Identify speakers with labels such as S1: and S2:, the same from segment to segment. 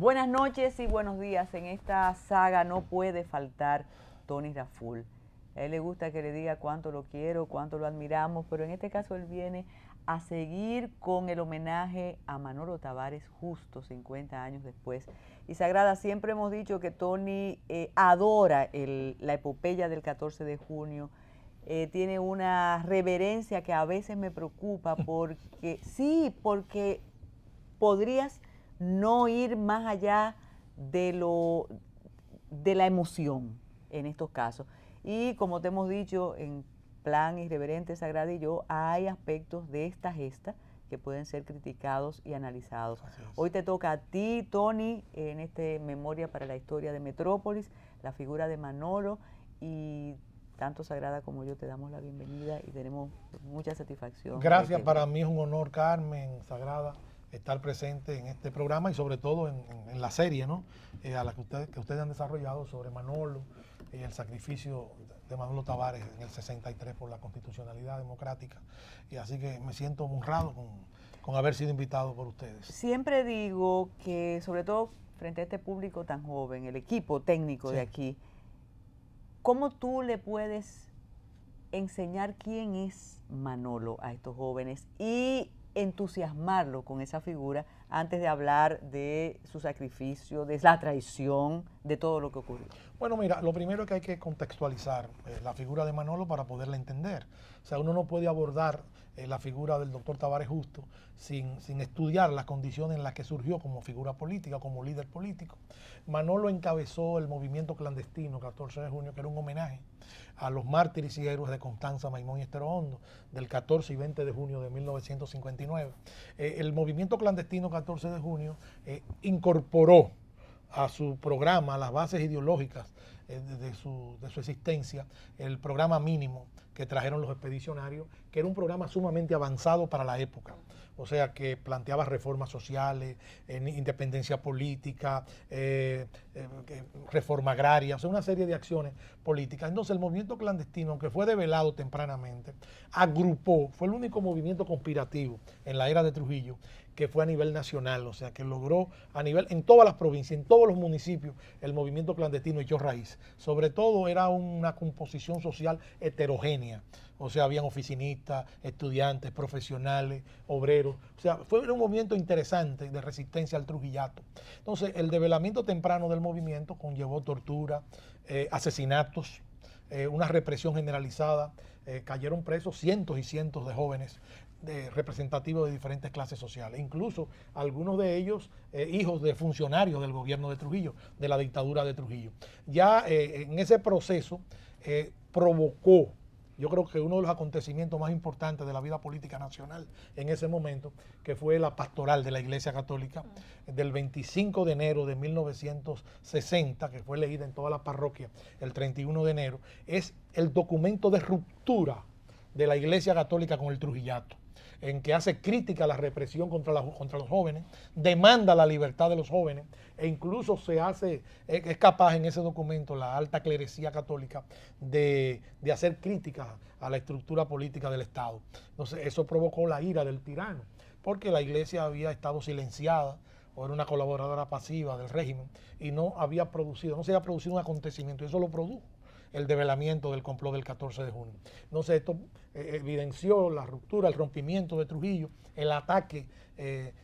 S1: Buenas noches y buenos días. En esta saga no puede faltar Tony Raful. A él le gusta que le diga cuánto lo quiero, cuánto lo admiramos, pero en este caso él viene a seguir con el homenaje a Manolo Tavares justo 50 años después. Y Sagrada, siempre hemos dicho que Tony adora la epopeya del 14 de junio, tiene una reverencia que a veces me preocupa porque, sí, porque podrías no ir más allá de la emoción en estos casos. Y como te hemos dicho, en plan irreverente, Sagrada y yo, hay aspectos de esta gesta que pueden ser criticados y analizados. Hoy te toca a ti, Tony, en este Memoria para la Historia de Metrópolis, la figura de Manolo, y tanto Sagrada como yo te damos la bienvenida y tenemos mucha satisfacción.
S2: Gracias, para mí es un honor, Carmen, Sagrada, estar presente en este programa y sobre todo en la serie, ¿no? A la que ustedes han desarrollado sobre Manolo y el sacrificio de Manolo Tavares en el 63 por la constitucionalidad democrática. Y así que me siento honrado con haber sido invitado por ustedes.
S1: Siempre digo que, sobre todo frente a este público tan joven, el equipo técnico de aquí, ¿cómo tú le puedes enseñar quién es Manolo a estos jóvenes y entusiasmarlo con esa figura antes de hablar de su sacrificio, de la traición, de todo lo que ocurrió?
S2: Bueno, mira, lo primero es que hay que contextualizar la figura de Manolo para poderla entender. O sea, uno no puede abordar la figura del doctor Tavares Justo sin estudiar las condiciones en las que surgió como figura política, como líder político. Manolo encabezó el movimiento clandestino 14 de junio, que era un homenaje a los mártires y héroes de Constanza, Maimón y Estero Hondo, del 14 y 20 de junio de 1959. El movimiento clandestino 14 de junio incorporó a su programa, a las bases ideológicas de su existencia, el programa mínimo que trajeron los expedicionarios, que era un programa sumamente avanzado para la época. O sea, que planteaba reformas sociales, independencia política, reforma agraria, o sea, una serie de acciones políticas. Entonces, el movimiento clandestino, aunque fue develado tempranamente, agrupó, fue el único movimiento conspirativo en la era de Trujillo que fue a nivel nacional, o sea, que logró a nivel, en todas las provincias, en todos los municipios, el movimiento clandestino echó raíz. Sobre todo era una composición social heterogénea, o sea, habían oficinistas, estudiantes, profesionales, obreros, o sea, fue un movimiento interesante de resistencia al trujillato. Entonces, el develamiento temprano del movimiento conllevó tortura, asesinatos, una represión generalizada, cayeron presos cientos y cientos de jóvenes representativos de diferentes clases sociales, incluso algunos de ellos hijos de funcionarios del gobierno de Trujillo, de la dictadura de Trujillo. Ya en ese proceso provocó, yo creo que uno de los acontecimientos más importantes de la vida política nacional en ese momento, que fue la pastoral de la Iglesia Católica del 25 de enero de 1960, que fue leída en toda la parroquia el 31 de enero, es el documento de ruptura de la Iglesia Católica con el trujillato, en que hace crítica a la represión contra los jóvenes, demanda la libertad de los jóvenes, e incluso es capaz en ese documento la alta clerecía católica de hacer críticas a la estructura política del Estado. Entonces eso provocó la ira del tirano, porque la Iglesia había estado silenciada, o era una colaboradora pasiva del régimen, y no se había producido un acontecimiento, y eso lo produjo el develamiento del complot del 14 de junio. Entonces esto evidenció la ruptura, el rompimiento de Trujillo, el ataque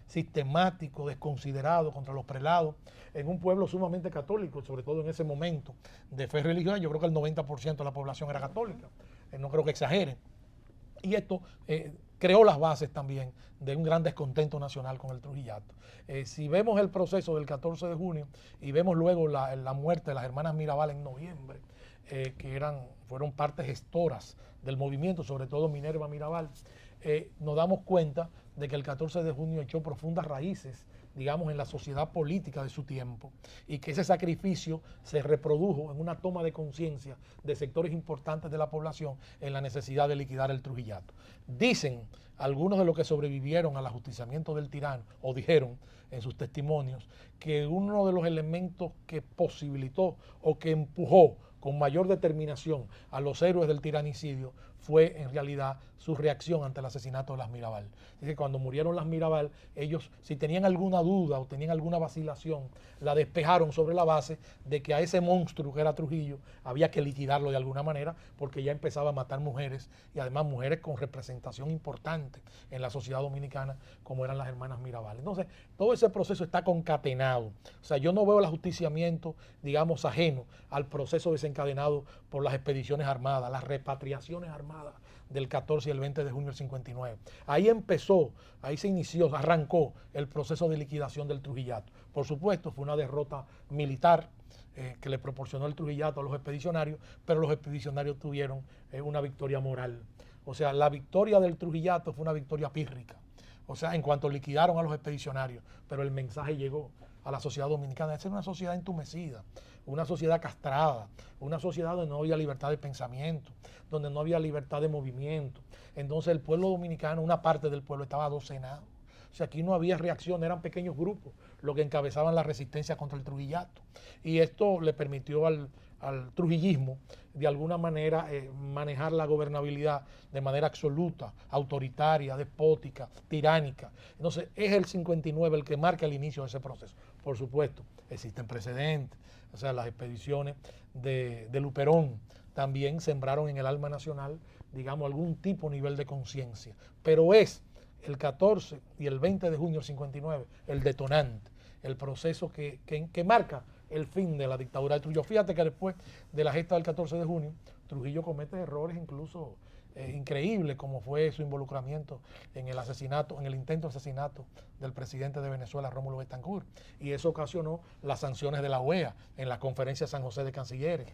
S2: sistemático, desconsiderado contra los prelados, en un pueblo sumamente católico, sobre todo en ese momento de fe religiosa. Yo creo que el 90% de la población era católica, no creo que exageren. Y esto creó las bases también de un gran descontento nacional con el trujillato. Si vemos el proceso del 14 de junio y vemos luego la muerte de las hermanas Mirabal en noviembre, que fueron partes gestoras del movimiento, sobre todo Minerva Mirabal, nos damos cuenta de que el 14 de junio echó profundas raíces, digamos, en la sociedad política de su tiempo, y que ese sacrificio se reprodujo en una toma de conciencia de sectores importantes de la población en la necesidad de liquidar el trujillato. Dicen algunos de los que sobrevivieron al ajusticiamiento del tirano, o dijeron en sus testimonios, que uno de los elementos que posibilitó o que empujó con mayor determinación a los héroes del tiranicidio fue en realidad su reacción ante el asesinato de las Mirabal. Así que cuando murieron las Mirabal, ellos, si tenían alguna duda o tenían alguna vacilación, la despejaron sobre la base de que a ese monstruo que era Trujillo había que liquidarlo de alguna manera, porque ya empezaba a matar mujeres, y además mujeres con representación importante en la sociedad dominicana, como eran las hermanas Mirabal. Entonces, todo ese proceso está concatenado. O sea, yo no veo el ajusticiamiento, digamos, ajeno al proceso desencadenado por las expediciones armadas, las repatriaciones armadas del 14 y el 20 de junio del 59. Ahí empezó, ahí se inició, arrancó el proceso de liquidación del Trujillato. Por supuesto, fue una derrota militar que le proporcionó el Trujillato a los expedicionarios, pero los expedicionarios tuvieron una victoria moral. O sea, la victoria del Trujillato fue una victoria pírrica. O sea, en cuanto liquidaron a los expedicionarios, pero el mensaje llegó a la sociedad dominicana. Esa es una sociedad entumecida, una sociedad castrada, una sociedad donde no había libertad de pensamiento, donde no había libertad de movimiento. Entonces el pueblo dominicano, una parte del pueblo estaba adocenado. O sea, aquí no había reacción, eran pequeños grupos los que encabezaban la resistencia contra el Trujillato. Y esto le permitió al trujillismo de alguna manera manejar la gobernabilidad de manera absoluta, autoritaria, despótica, tiránica. Entonces es el 59 el que marca el inicio de ese proceso. Por supuesto, existen precedentes, o sea, las expediciones de Luperón también sembraron en el alma nacional, digamos, algún tipo, nivel de conciencia, pero es el 14 y el 20 de junio del 59 el detonante, el proceso que marca el fin de la dictadura de Trujillo. Fíjate que después de la gesta del 14 de junio, Trujillo comete errores incluso increíbles, como fue su involucramiento en el asesinato, en el intento de asesinato del presidente de Venezuela, Rómulo Betancourt, y eso ocasionó las sanciones de la OEA en la conferencia de San José de Cancilleres.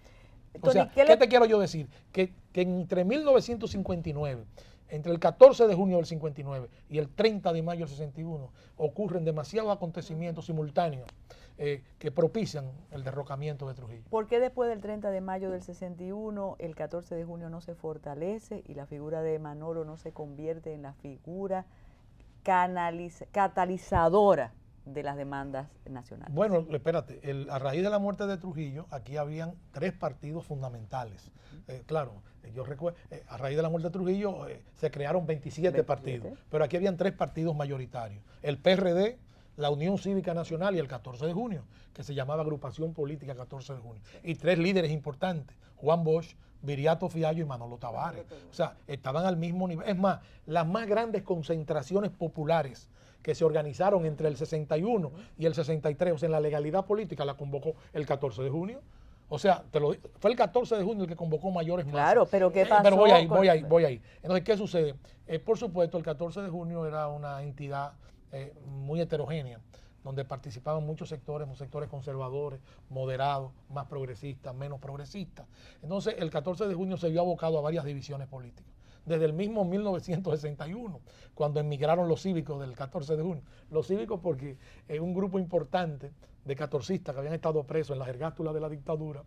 S2: O sea, ¿qué te quiero yo decir? Que entre 1959, entre el 14 de junio del 59 y el 30 de mayo del 61, ocurren demasiados acontecimientos simultáneos que propician el derrocamiento de Trujillo.
S1: ¿Por qué después del 30 de mayo del 61, el 14 de junio no se fortalece y la figura de Manolo no se convierte en la figura catalizadora de las demandas nacionales?
S2: Bueno, espérate, a raíz de la muerte de Trujillo, aquí habían 3 partidos fundamentales. Claro, yo recuerdo, a raíz de la muerte de Trujillo se crearon 27 partidos, pero aquí habían 3 partidos mayoritarios. El PRD, la Unión Cívica Nacional y el 14 de junio, que se llamaba Agrupación Política 14 de junio. Y 3 líderes importantes, Juan Bosch, Viriato Fiallo y Manolo Tavares. O sea, estaban al mismo nivel. Es más, las más grandes concentraciones populares que se organizaron entre el 61 y el 63, o sea, en la legalidad política, la convocó el 14 de junio. O sea, fue el 14 de junio el que convocó mayores masas.
S1: Claro, pero ¿qué pasó?
S2: Pero voy ahí. Entonces, ¿qué sucede? Por supuesto, el 14 de junio era una entidad muy heterogénea, donde participaban muchos sectores conservadores, moderados, más progresistas, menos progresistas. Entonces, el 14 de junio se vio abocado a varias divisiones políticas. Desde el mismo 1961, cuando emigraron los cívicos del 14 de junio. Los cívicos porque un grupo importante de catorcistas que habían estado presos en las ergástulas de la dictadura,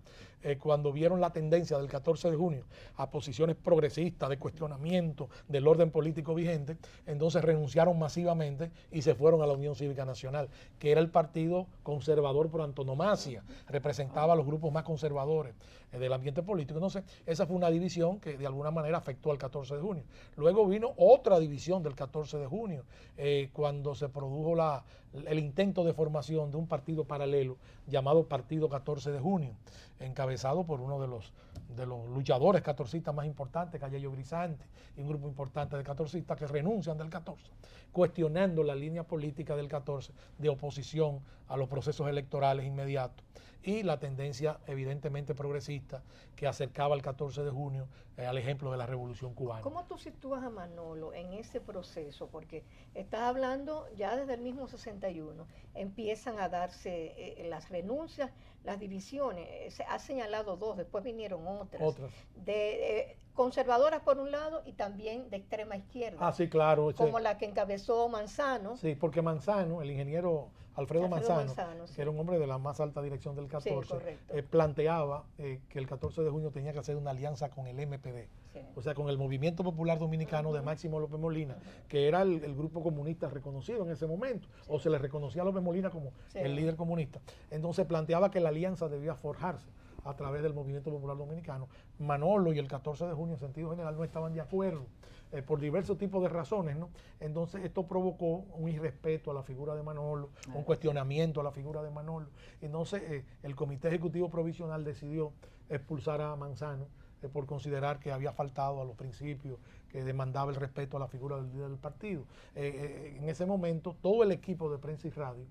S2: cuando vieron la tendencia del 14 de junio a posiciones progresistas, de cuestionamiento del orden político vigente, entonces renunciaron masivamente y se fueron a la Unión Cívica Nacional, que era el partido conservador por antonomasia, representaba a los grupos más conservadores del ambiente político. Entonces, esa fue una división que de alguna manera afectó al 14 de junio. Luego vino otra división del 14 de junio, cuando se produjo el intento de formación de un partido paralelo llamado Partido 14 de Junio, encabezado por uno de los luchadores catorcistas más importantes, Calle Grisante, y un grupo importante de catorcistas que renuncian del 14, cuestionando la línea política del 14 de oposición a los procesos electorales inmediatos y la tendencia evidentemente progresista que acercaba el 14 de junio al ejemplo de la Revolución Cubana.
S3: ¿Cómo tú sitúas a Manolo en ese proceso? Porque estás hablando ya desde el mismo 61, empiezan a darse las renuncias, las divisiones, ha señalado 2, después vinieron otras. De conservadoras por un lado y también de extrema izquierda.
S2: Ah, sí, claro.
S3: Como la que encabezó Manzano.
S2: Sí, porque Manzano, el ingeniero Alfredo Manzano, sí, que era un hombre de la más alta dirección del 14, sí, planteaba que el 14 de junio tenía que hacer una alianza con el MPD, sí, o sea, con el Movimiento Popular Dominicano de Máximo López Molina, que era el grupo comunista reconocido en ese momento, sí, o se le reconocía a López Molina como, sí, el líder comunista. Entonces planteaba que la alianza debía forjarse a través del Movimiento Popular Dominicano. Manolo y el 14 de junio en sentido general no estaban de acuerdo por diversos tipos de razones, ¿no? Entonces esto provocó un irrespeto a la figura de Manolo, un cuestionamiento a la figura de Manolo. Entonces el Comité Ejecutivo Provisional decidió expulsar a Manzano por considerar que había faltado a los principios que demandaba el respeto a la figura del líder del partido. En ese momento todo el equipo de prensa y radio,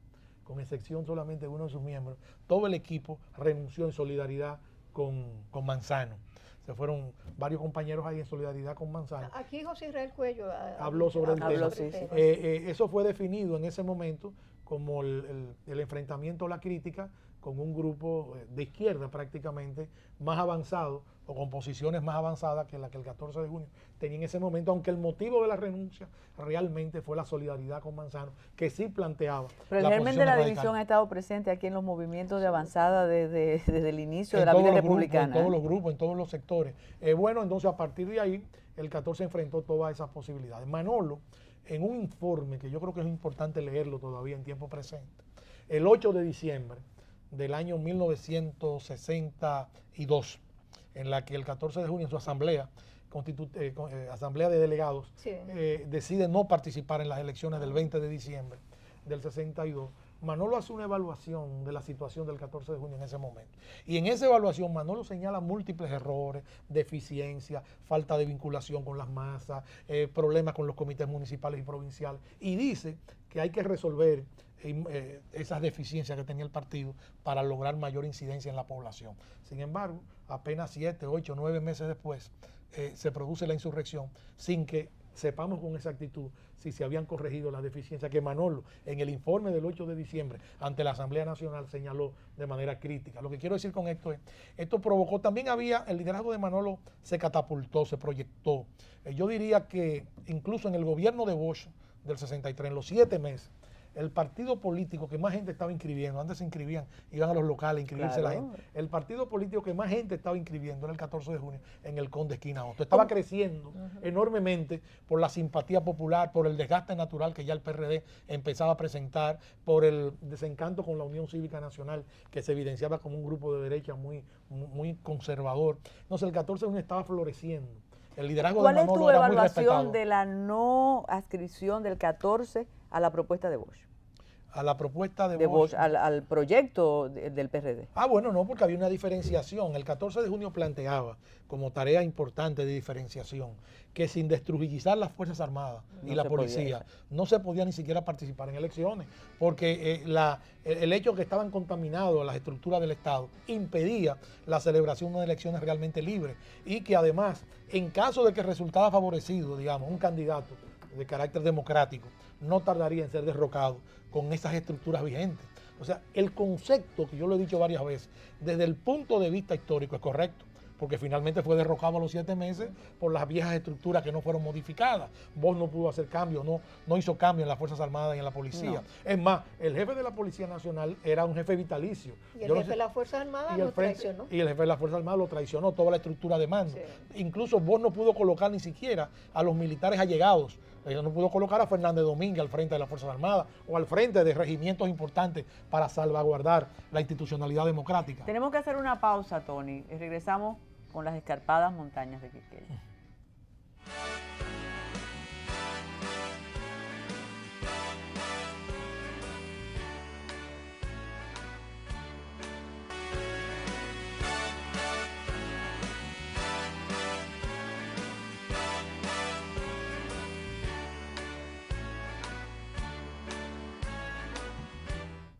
S2: con excepción solamente de uno de sus miembros, todo el equipo renunció en solidaridad con Manzano. Se fueron varios compañeros ahí en solidaridad con Manzano.
S3: Aquí José Israel Cuello
S2: habló sobre el tema.
S1: Sí.
S2: Eso fue definido en ese momento como el enfrentamiento o la crítica con un grupo de izquierda prácticamente más avanzado o con posiciones más avanzadas que la que el 14 de junio tenía en ese momento, aunque el motivo de la renuncia realmente fue la solidaridad con Manzano, que sí planteaba.
S1: Pero el germen de la división ha estado presente aquí en los movimientos de avanzada desde el inicio de la vida republicana.
S2: En todos los grupos, en todos los sectores. Bueno, entonces a partir de ahí, el 14 enfrentó todas esas posibilidades. Manolo, en un informe que yo creo que es importante leerlo todavía en tiempo presente, el 8 de diciembre del año 1962, en la que el 14 de junio en su asamblea, asamblea de delegados, sí, decide no participar en las elecciones del 20 de diciembre del 62, Manolo hace una evaluación de la situación del 14 de junio en ese momento. Y en esa evaluación Manolo señala múltiples errores, deficiencias, falta de vinculación con las masas, problemas con los comités municipales y provinciales, y dice que hay que resolver esas deficiencias que tenía el partido para lograr mayor incidencia en la población. Sin embargo, apenas 7, 8, 9 meses después se produce la insurrección sin que sepamos con exactitud si se habían corregido las deficiencias que Manolo en el informe del 8 de diciembre ante la Asamblea Nacional señaló de manera crítica. Lo que quiero decir con esto es, esto provocó, también el liderazgo de Manolo se catapultó, se proyectó. Yo diría que incluso en el gobierno de Bosch del 63, en los 7 meses, el partido político que más gente estaba inscribiendo, antes se inscribían, iban a los locales a inscribirse la gente. El partido político que más gente estaba inscribiendo era el 14 de junio en el Conde Esquina Otto. Estaba creciendo enormemente por la simpatía popular, por el desgaste natural que ya el PRD empezaba a presentar, por el desencanto con la Unión Cívica Nacional, que se evidenciaba como un grupo de derecha muy conservador. Entonces el 14 de junio estaba floreciendo. El liderazgo de Manolo
S1: ¿Cuál es tu
S2: era muy respetado.
S1: evaluación de la no adscripción del 14 a la propuesta de Bosch?
S2: A la propuesta de Bosch.
S1: Al proyecto del PRD.
S2: Bueno, no, porque había una diferenciación. El 14 de junio planteaba como tarea importante de diferenciación que sin destrujillizar las Fuerzas Armadas y la policía no se podía ni siquiera participar en elecciones, porque el hecho de que estaban contaminados las estructuras del Estado impedía la celebración de elecciones realmente libres, y que además, en caso de que resultara favorecido, digamos, un candidato de carácter democrático, no tardaría en ser derrocado con esas estructuras vigentes. O sea, el concepto, que yo lo he dicho varias veces, desde el punto de vista histórico es correcto, porque finalmente fue derrocado a los 7 meses por las viejas estructuras que no fueron modificadas. Bosch no pudo hacer cambios, no hizo cambios en las Fuerzas Armadas y en la policía. No. Es más, el jefe de la Policía Nacional era un jefe vitalicio.
S3: Y el jefe de las Fuerzas Armadas lo traicionó.
S2: Y el jefe de las Fuerzas Armadas lo traicionó, toda la estructura de mando. Sí. Incluso Bosch no pudo colocar ni siquiera a los militares allegados. No pudo colocar a Fernández Domínguez al frente de las Fuerzas Armadas o al frente de regimientos importantes para salvaguardar la institucionalidad democrática.
S1: Tenemos que hacer una pausa, Tony, y regresamos con las escarpadas montañas de Quisqueya.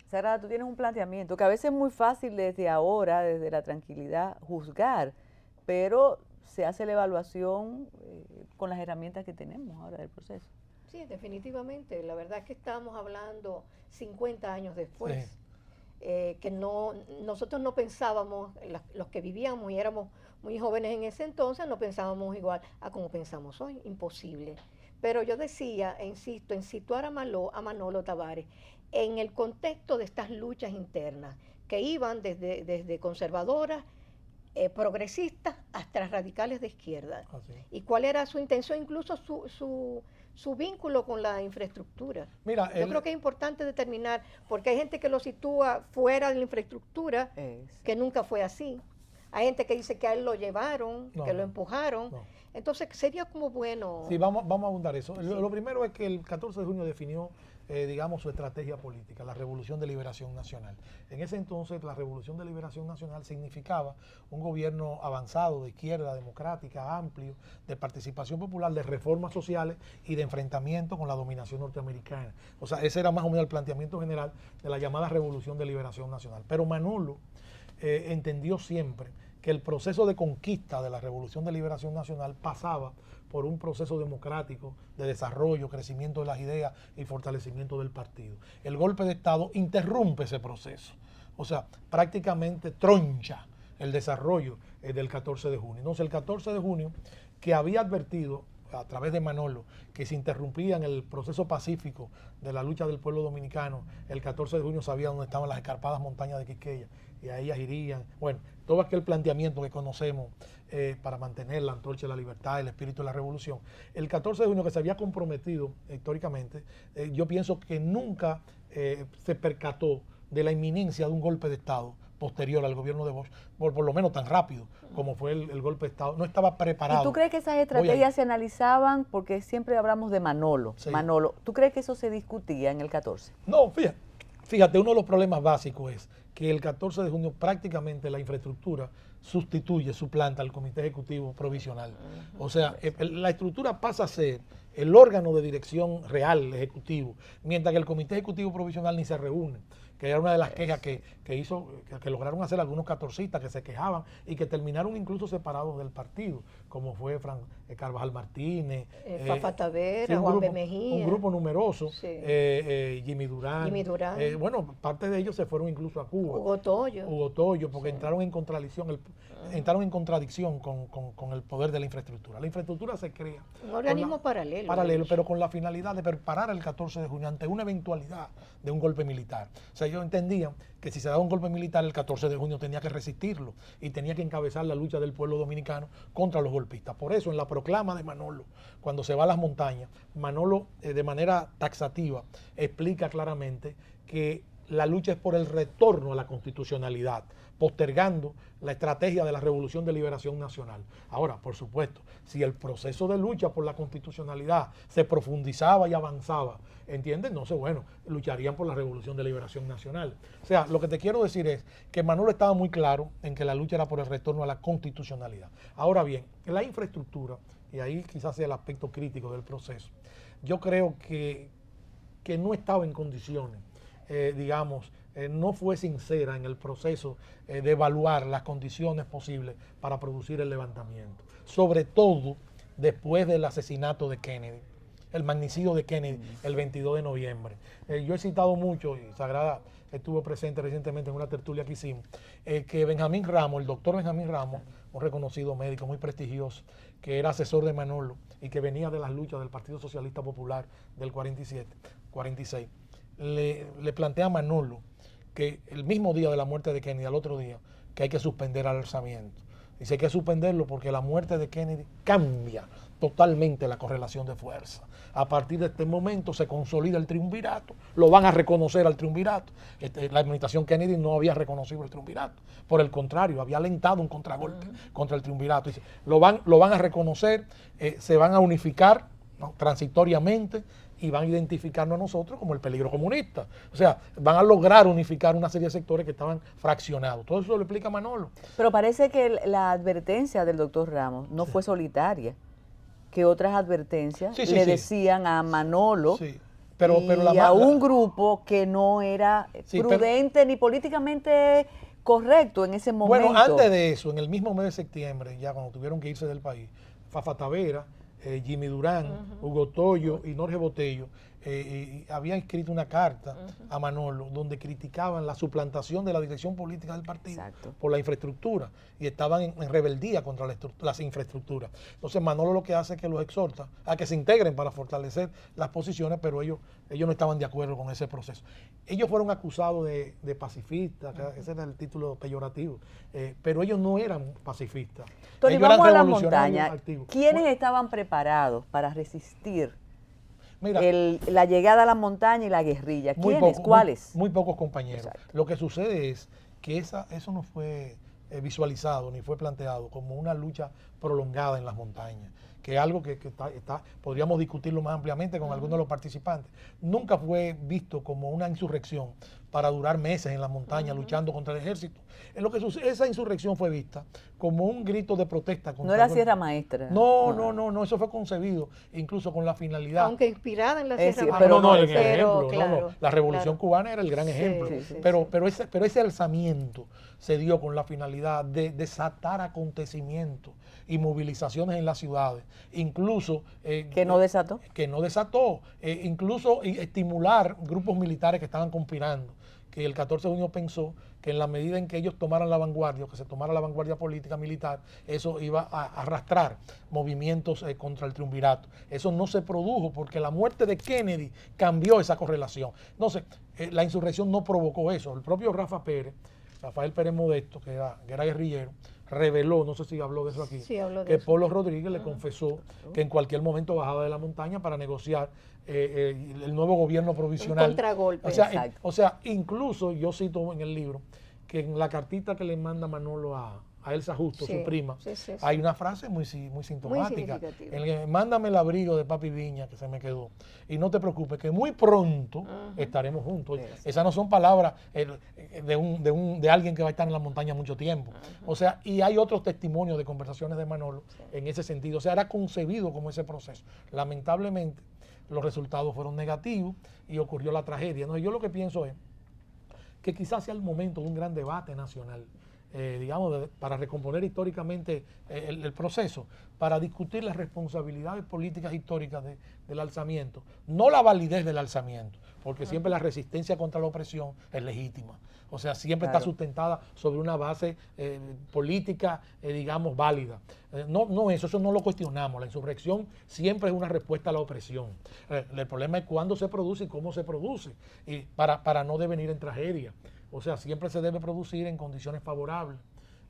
S1: Sara, tú tienes un planteamiento que a veces es muy fácil desde ahora, desde la tranquilidad, juzgar, pero se hace la evaluación con las herramientas que tenemos ahora del proceso.
S3: Sí, definitivamente. La verdad es que estamos hablando 50 años después, sí. Que nosotros no pensábamos, los que vivíamos y éramos muy jóvenes en ese entonces, no pensábamos igual a como pensamos hoy, imposible. Pero yo decía, e insisto, en situar a Manolo Tavares en el contexto de estas luchas internas que iban desde conservadoras, progresistas, hasta radicales de izquierda. ¿Y cuál era su intención? Incluso su vínculo con la infraestructura. Mira, yo creo que es importante determinar, porque hay gente que lo sitúa fuera de la infraestructura, que nunca fue así. Hay gente que dice que a él lo llevaron,
S2: No,
S3: que lo
S2: no,
S3: empujaron.
S2: no.
S3: Entonces sería como bueno.
S2: Sí, vamos a abundar eso. Lo primero es que el 14 de junio definió, digamos, su estrategia política, la Revolución de Liberación Nacional. En ese entonces, la Revolución de Liberación Nacional significaba un gobierno avanzado, de izquierda, democrática, amplio, de participación popular, de reformas sociales y de enfrentamiento con la dominación norteamericana. O sea, ese era más o menos el planteamiento general de la llamada Revolución de Liberación Nacional. Pero Manolo entendió siempre que el proceso de conquista de la Revolución de Liberación Nacional pasaba por un proceso democrático de desarrollo, crecimiento de las ideas y fortalecimiento del partido. El golpe de Estado interrumpe ese proceso, o sea, prácticamente troncha el desarrollo del 14 de junio. Entonces, el 14 de junio, que había advertido a través de Manolo que se interrumpía en el proceso pacífico de la lucha del pueblo dominicano, el 14 de junio sabía dónde estaban las escarpadas montañas de Quisqueya y a ellas irían, bueno, todo aquel planteamiento que conocemos para mantener la antorcha de la libertad, el espíritu de la revolución. El 14 de junio, que se había comprometido históricamente, yo pienso que nunca se percató de la inminencia de un golpe de Estado posterior al gobierno de Bosch, por lo menos tan rápido como fue el golpe de Estado. No estaba preparado.
S1: ¿Y tú crees que esas estrategias se analizaban? Porque siempre hablamos de Manolo. Sí. Manolo, ¿tú crees que eso se discutía en el 14?
S2: No, fíjate, uno de los problemas básicos es que el 14 de junio prácticamente la infraestructura suplanta al Comité Ejecutivo Provisional. O sea, la estructura pasa a ser el órgano de dirección real, ejecutivo, mientras que el Comité Ejecutivo Provisional ni se reúne, que era una de las quejas que lograron hacer algunos catorcistas que se quejaban y que terminaron incluso separados del partido, como fue Carvajal Martínez,
S3: Fafa Tavera, Juan B. Mejía.
S2: Un grupo numeroso, sí. Jimmy Durán. Bueno, parte de ellos se fueron incluso a Cuba.
S3: Hugo
S2: Toyo, porque entraron en contradicción con el poder de la infraestructura. La infraestructura se crea.
S3: Un organismo paralelo.
S2: Pero con la finalidad de preparar el 14 de junio ante una eventualidad de un golpe militar. O sea, ellos entendían que si se daba un golpe militar, el 14 de junio tenía que resistirlo y tenía que encabezar la lucha del pueblo dominicano contra los golpistas. Por eso, en la proclama de Manolo, cuando se va a las montañas, Manolo, de manera taxativa, explica claramente que la lucha es por el retorno a la constitucionalidad, postergando la estrategia de la Revolución de Liberación Nacional. Ahora, por supuesto, si el proceso de lucha por la constitucionalidad se profundizaba y avanzaba, ¿entiendes? Entonces, bueno, lucharían por la Revolución de Liberación Nacional. O sea, lo que te quiero decir es que Manolo estaba muy claro en que la lucha era por el retorno a la constitucionalidad. Ahora bien, la infraestructura, y ahí quizás sea el aspecto crítico del proceso, yo creo que no estaba en condiciones, no fue sincera en el proceso de evaluar las condiciones posibles para producir el levantamiento. Sobre todo después del asesinato de Kennedy, el magnicidio de Kennedy el 22 de noviembre. Yo he citado mucho, y Sagrada estuvo presente recientemente en una tertulia que hicimos, que Benjamín Ramos, el doctor Benjamín Ramos, un reconocido médico muy prestigioso, que era asesor de Manolo y que venía de las luchas del Partido Socialista Popular del 46, le plantea a Manolo que el mismo día de la muerte de Kennedy, al otro día, que hay que suspender el alzamiento. Dice que hay que suspenderlo porque la muerte de Kennedy cambia totalmente la correlación de fuerza. A partir de este momento se consolida el triunvirato, lo van a reconocer al triunvirato. La administración Kennedy no había reconocido el triunvirato, por el contrario, había alentado un contragolpe contra el triunvirato. Dice, lo van a reconocer, se van a unificar, ¿no?, transitoriamente, y van a identificarnos a nosotros como el peligro comunista. O sea, van a lograr unificar una serie de sectores que estaban fraccionados. Todo eso lo explica Manolo.
S1: Pero parece que la advertencia del doctor Ramos no fue solitaria, que otras advertencias le decían a Manolo
S2: pero
S1: a un grupo que no era prudente ni políticamente correcto en ese momento.
S2: Bueno, antes de eso, en el mismo mes de septiembre, ya cuando tuvieron que irse del país, Fafa Tavera, Jimmy Durán, Hugo Toyo y Norge Botello habían escrito una carta a Manolo donde criticaban la suplantación de la dirección política del partido por la infraestructura y estaban en rebeldía contra las infraestructuras. Entonces Manolo lo que hace es que los exhorta a que se integren para fortalecer las posiciones, pero ellos no estaban de acuerdo con ese proceso. Ellos fueron acusados de pacifistas, ese era el título peyorativo, pero ellos no eran pacifistas.
S1: Tony, vamos a la montaña. ¿Quiénes estaban preparados para resistir la llegada a la montaña y la guerrilla? ¿Quiénes? ¿Cuáles?
S2: Muy pocos compañeros. Exacto. Lo que sucede es que eso no fue visualizado ni fue planteado como una lucha prolongada en las montañas, que es algo que podríamos discutirlo más ampliamente con algunos de los participantes. Nunca fue visto como una insurrección para durar meses en la montaña luchando contra el ejército. En lo que esa insurrección fue vista como un grito de protesta.
S1: No era Sierra Maestra.
S2: No, eso fue concebido incluso con la finalidad.
S3: Aunque inspirada en la Sierra
S2: Maestra.
S3: Pero
S2: No, el ejemplo. Claro, la Revolución Cubana era el gran ejemplo. Pero ese alzamiento se dio con la finalidad de desatar acontecimientos y movilizaciones en las ciudades, incluso...
S1: ¿Que no desató?
S2: Que no desató, incluso estimular grupos militares que estaban conspirando, que el 14 de junio pensó que en la medida en que ellos tomaran la vanguardia, o que se tomara la vanguardia política militar, eso iba a arrastrar movimientos contra el triunvirato. Eso no se produjo porque la muerte de Kennedy cambió esa correlación. Entonces, la insurrección no provocó eso. El propio Rafael Pérez Modesto, que era guerrillero, reveló, no sé si habló de eso aquí, que Polo Rodríguez le confesó que en cualquier momento bajaba de la montaña para negociar el nuevo gobierno provisional.
S3: Un contragolpe.
S2: O sea, incluso yo cito en el libro que en la cartita que le manda Manolo a Elsa Justo, su prima, hay una frase muy sintomática. Mándame el abrigo de Papi Viña que se me quedó. Y no te preocupes, que muy pronto estaremos juntos. Esas no son palabras de alguien que va a estar en la montaña mucho tiempo. O sea, y hay otros testimonios de conversaciones de Manolo en ese sentido. O sea, era concebido como ese proceso. Lamentablemente, los resultados fueron negativos y ocurrió la tragedia. Entonces, yo lo que pienso es que quizás sea el momento de un gran debate nacional, para recomponer históricamente el proceso, para discutir las responsabilidades políticas históricas del alzamiento, no la validez del alzamiento, porque siempre la resistencia contra la opresión es legítima. O sea, siempre está sustentada sobre una base política, válida. Eso no lo cuestionamos. La insurrección siempre es una respuesta a la opresión. El problema es cuándo se produce y cómo se produce, y para no devenir en tragedia. O sea, siempre se debe producir en condiciones favorables,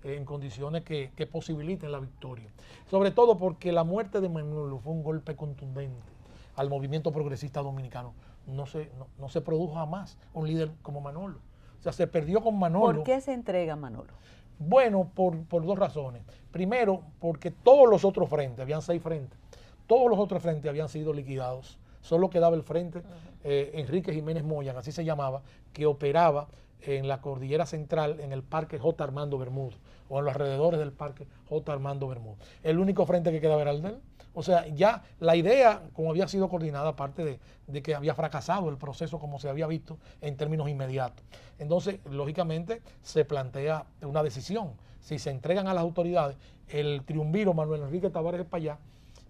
S2: en condiciones que posibiliten la victoria. Sobre todo porque la muerte de Manolo fue un golpe contundente al movimiento progresista dominicano. No se produjo jamás un líder como Manolo. O sea, se perdió con Manolo.
S1: ¿Por qué se entrega Manolo?
S2: Bueno, por dos razones. Primero, porque todos los otros frentes, habían 6 frentes, todos los otros frentes habían sido liquidados. Solo quedaba el frente Enrique Jiménez Moyan, así se llamaba, que operaba en la cordillera central, en el Parque J. Armando Bermúdez, o en los alrededores del Parque J. Armando Bermúdez. El único frente que quedaba era el de él. O sea, ya la idea, como había sido coordinada, aparte de que había fracasado el proceso como se había visto en términos inmediatos. Entonces, lógicamente, se plantea una decisión. Si se entregan a las autoridades, el triunviro Manuel Enrique Tavares Espaillá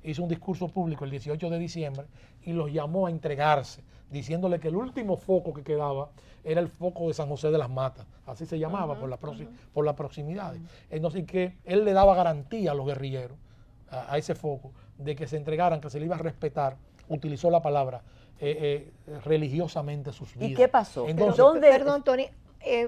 S2: hizo un discurso público el 18 de diciembre y los llamó a entregarse, diciéndole que el último foco que quedaba era el foco de San José de las Matas, así se llamaba por la proximidad. Entonces, que él le daba garantía a los guerrilleros, a ese foco, de que se entregaran, que se le iba a respetar, utilizó la palabra, religiosamente sus vidas.
S1: ¿Y qué pasó?
S2: Entonces,
S3: perdón, Tony,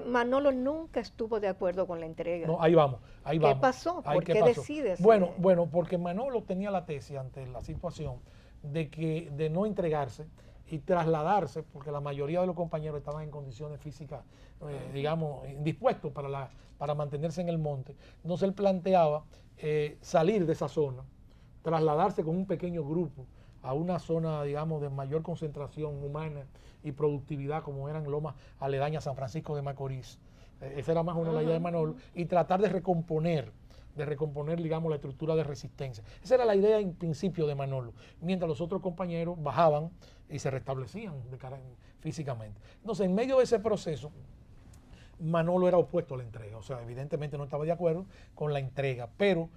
S3: Manolo nunca estuvo de acuerdo con la entrega.
S2: No, ahí vamos.
S3: ¿Qué pasó? ¿Por qué decides?
S2: Bueno, porque Manolo tenía la tesis ante la situación de no entregarse y trasladarse, porque la mayoría de los compañeros estaban en condiciones físicas, indispuestos para mantenerse en el monte. Entonces él planteaba salir de esa zona, trasladarse con un pequeño grupo a una zona, de mayor concentración humana y productividad, como eran lomas aledañas a San Francisco de Macorís. Esa era más o menos la idea de Manolo, y tratar de recomponer, la estructura de resistencia. Esa era la idea en principio de Manolo, mientras los otros compañeros bajaban y se restablecían físicamente. Entonces, en medio de ese proceso, Manolo era opuesto a la entrega, o sea, evidentemente no estaba de acuerdo con la entrega, pero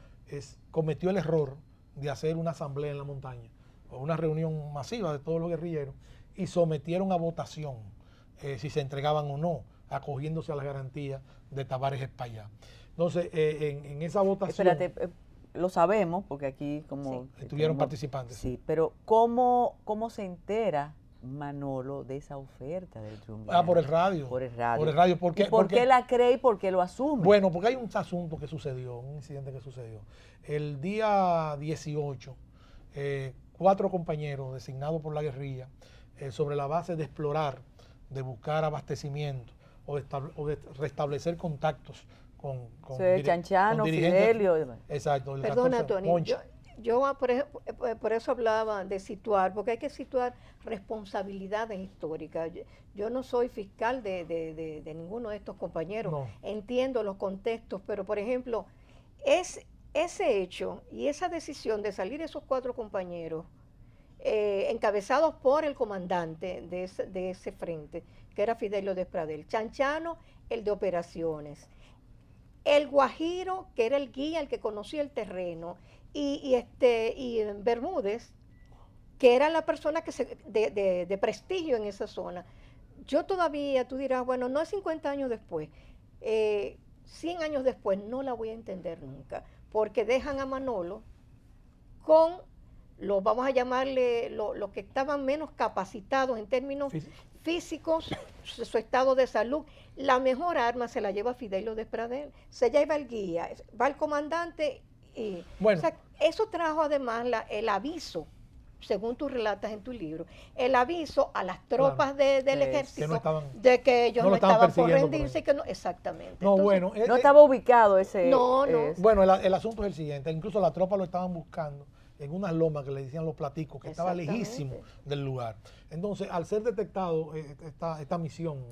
S2: cometió el error de hacer una asamblea en la montaña, o una reunión masiva de todos los guerrilleros, y sometieron a votación si se entregaban o no, acogiéndose a las garantías de Tavares Espaillá. Entonces, en esa votación...
S1: Espérate, lo sabemos, porque aquí
S2: estuvieron participantes.
S1: Sí, pero ¿cómo se entera Manolo de esa oferta del triunvirato?
S2: Por el radio.
S1: Por el radio.
S2: Por el radio.
S1: ¿Por qué la cree y por qué lo asume?
S2: Bueno, porque hay un asunto que sucedió, un incidente que sucedió. El día 18, 4 compañeros designados por la guerrilla, sobre la base de explorar, de buscar abastecimiento o de restablecer contactos
S1: Chanchano,
S2: dirigentes.
S1: Fidelio.
S2: Exacto.
S3: Perdona, Tony,
S2: Monchi.
S3: por eso hablaba de situar, porque hay que situar responsabilidades históricas. Yo no soy fiscal de ninguno de estos compañeros,
S2: No.
S3: entiendo los contextos, pero por ejemplo, ese hecho y esa decisión de salir esos 4 compañeros, encabezados por el comandante de ese frente, que era Fidelio Despradel, Chanchano, el de operaciones, el Guajiro, que era el guía, el que conocía el terreno, y Bermúdez, que era la persona de prestigio en esa zona. Yo todavía, tú dirás, bueno, no es 50 años después, 100 años después, no la voy a entender nunca, porque dejan a Manolo con vamos a llamarle, los que estaban menos capacitados en términos físicos, su estado de salud. La mejor arma se la lleva Fidelio Despradel, se lleva el guía, va el comandante y
S2: bueno.
S3: O sea, eso trajo además el aviso, según tú relatas en tu libro, el aviso a las tropas del ejército de que ellos no estaban por rendirse y que no, exactamente.
S2: No,
S3: Entonces,
S2: bueno,
S1: no estaba ubicado ese.
S3: No.
S2: Bueno, el asunto es el siguiente, incluso las tropas lo estaban buscando en unas lomas que le decían los platicos, que estaba lejísimo del lugar. Entonces, al ser detectado esta misión,